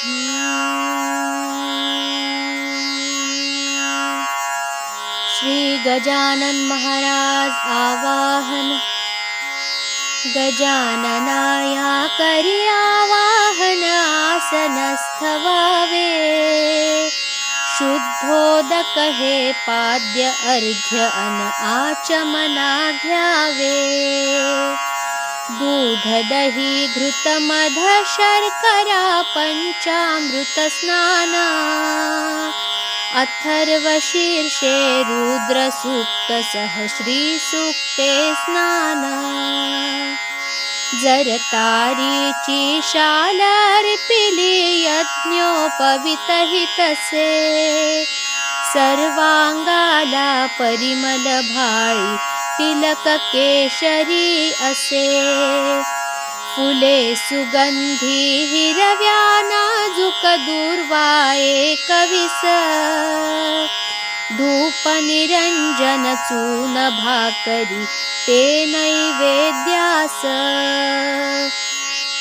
श्री गजानन महाराज आवाहन। गजाननाया करी आवाहन, आसनस्थ व्हावे। शुद्धोदक हे पाद्य अर्घ्य अन आचमना घ्यावे। दूध दही घृत मध शर्करा पंचामृत स्नान। अथर्व शीर्षे रुद्र सूक्त सह श्री सूक्ते स्नान। जर तारीची शाल अर्पिली यज्ञोपवितहितसे। सर्वांगाला परिमल भाळी तिलक केशरी असे। फुले सुगंधी हिरव्या नाजूक दूर्वा एकविस। धूप निरंजन चून भाकरी ते नैवेद्यास।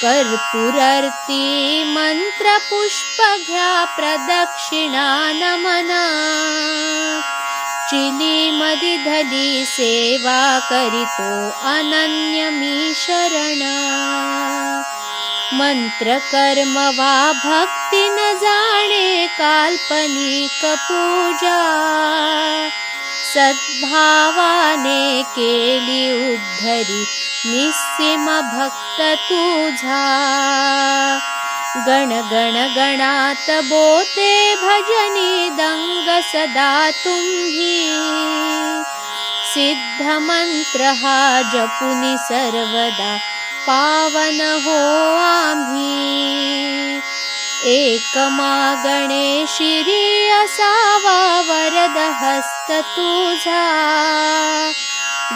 कर्पूरार्ती मंत्र पुष्प घ्या प्रदक्षिणा नमन। चिली मधी धली सेवा करीतो अनन्य मी शरण। मंत्र कर्म वा भक्ती न जाणे काल्पनिक पूजा। सद्भावाने केली उद्धरी निस्सीम भक्त तुझा। गण गण गणात बोते भजनी दंग सदा तुम्ही। सिद्ध मंत्र हा जपुनी सर्वदा पावन हो आम्ही। एक मागणे शिरी असावा वरद हस्त तुझा।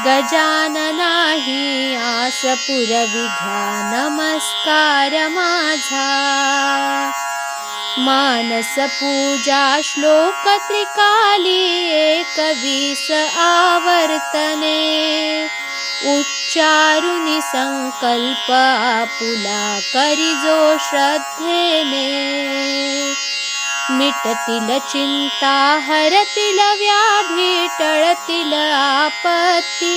गजाननाही आस पुरवी घ्या नमस्कार माझा। मानस पूजा श्लोक त्रिकाली 21 आवर्तने। उच्चारुनी संकल्प आपुला करिजो श्रद्धेने। मिटतील चिंता हरतील व्याधी टळतील आपत्ती।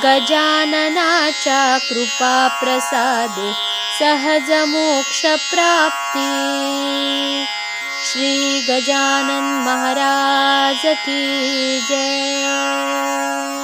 गजाननाच्या कृपा प्रसादे सहज मोक्ष प्राप्ती। श्री गजानन महाराज की जय।